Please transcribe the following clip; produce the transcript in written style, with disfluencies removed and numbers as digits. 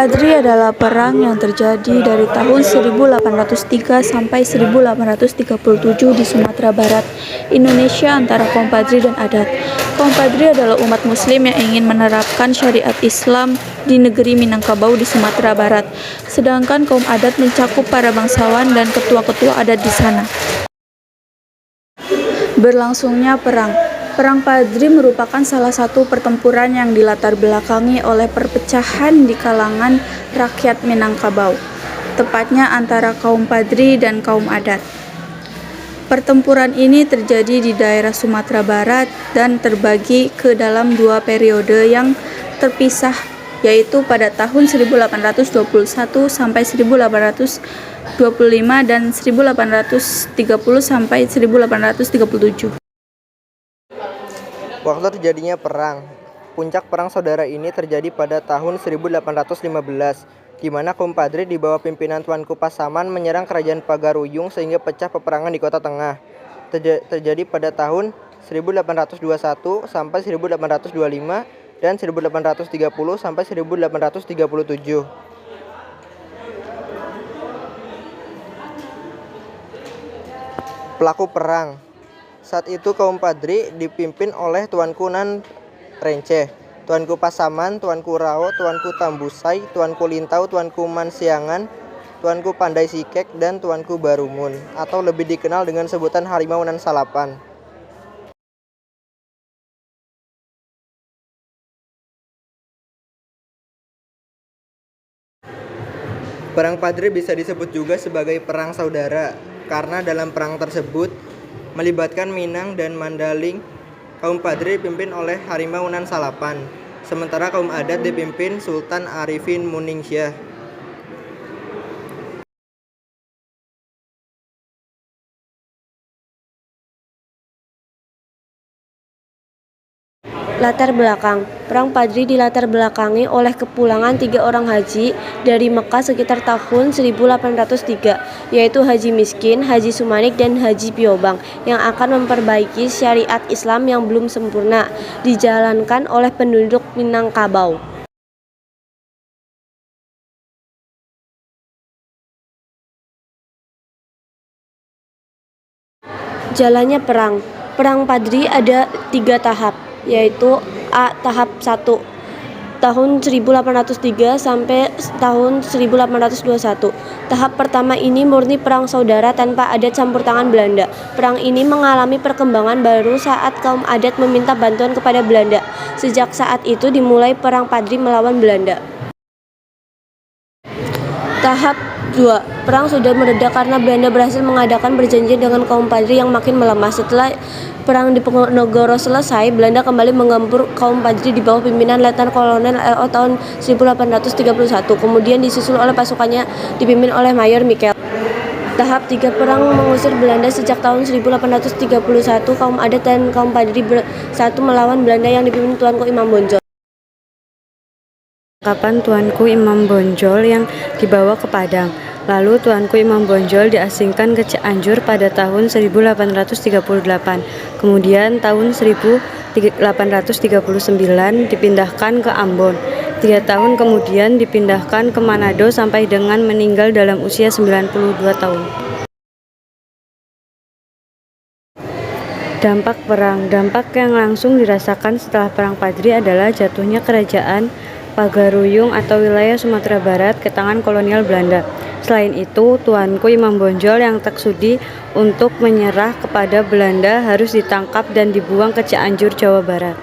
Padri adalah perang yang terjadi dari tahun 1803 sampai 1837 di Sumatera Barat, Indonesia antara kaum Padri dan adat. Kaum Padri adalah umat muslim yang ingin menerapkan syariat Islam di negeri Minangkabau di Sumatera Barat, sedangkan kaum adat mencakup para bangsawan dan ketua-ketua adat di sana. Berlangsungnya perang. Perang Padri merupakan salah satu pertempuran yang dilatar belakangi oleh perpecahan di kalangan rakyat Minangkabau, tepatnya antara kaum Padri dan kaum adat. Pertempuran ini terjadi di daerah Sumatera Barat dan terbagi ke dalam dua periode yang terpisah, yaitu pada tahun 1821 sampai 1825 dan 1830 sampai 1837. Waktu terjadinya perang. Puncak perang saudara ini terjadi pada tahun 1815, di mana kaum Padri di bawah pimpinan Tuanku Pasaman menyerang kerajaan Pagaruyung sehingga pecah peperangan di Kota Tengah. Terjadi pada tahun 1821 sampai 1825 dan 1830 sampai 1837. Pelaku perang. Saat itu kaum Padri dipimpin oleh Tuanku Nan Renceh, Tuanku Pasaman, Tuanku Rao, Tuanku Tambusai, Tuanku Lintau, Tuanku Mansiangan, Tuanku Pandai Sikek, dan Tuanku Barumun, atau lebih dikenal dengan sebutan Harimau Nan Salapan. Perang Padri bisa disebut juga sebagai perang saudara, karena dalam perang tersebut melibatkan Minang dan Mandaling. Kaum Padri dipimpin oleh Harimau Nan Salapan, sementara kaum adat dipimpin Sultan Arifin Muningsyah. Latar belakang. Perang Padri dilatar belakangi oleh kepulangan 3 orang haji dari Mekah sekitar tahun 1803, yaitu Haji Miskin, Haji Sumanik, dan Haji Piobang, yang akan memperbaiki syariat Islam yang belum sempurna dijalankan oleh penduduk Minangkabau. Jalannya perang. Perang Padri ada 3 tahap, yaitu A. Tahap 1 tahun 1803 sampai tahun 1821. Tahap pertama ini murni perang saudara tanpa ada campur tangan Belanda. Perang ini mengalami perkembangan baru saat kaum adat meminta bantuan kepada Belanda. Sejak saat itu dimulai perang Padri melawan Belanda. Tahap 2. Perang sudah mereda karena Belanda berhasil mengadakan perjanjian dengan kaum Padri yang makin melemah. Setelah Perang Diponegoro selesai, Belanda kembali menggempur kaum Padri di bawah pimpinan Letnan Kolonel L.O. tahun 1831. Kemudian disusul oleh pasukannya dipimpin oleh Mayor Mikel. Tahap 3. Perang mengusir Belanda. Sejak tahun 1831, kaum adat dan kaum Padri bersatu melawan Belanda yang dipimpin Tuanku Imam Bonjol. Kapan Tuanku Imam Bonjol yang dibawa ke Padang. Lalu Tuanku Imam Bonjol diasingkan ke Cianjur pada tahun 1838. Kemudian tahun 1839 dipindahkan ke Ambon. 3 tahun kemudian dipindahkan ke Manado sampai dengan meninggal dalam usia 92 tahun. Dampak perang. Dampak yang langsung dirasakan setelah Perang Padri adalah jatuhnya kerajaan Pagaruyung atau wilayah Sumatera Barat ke tangan kolonial Belanda. Selain itu, Tuanku Imam Bonjol yang tak sudi untuk menyerah kepada Belanda harus ditangkap dan dibuang ke Cianjur, Jawa Barat.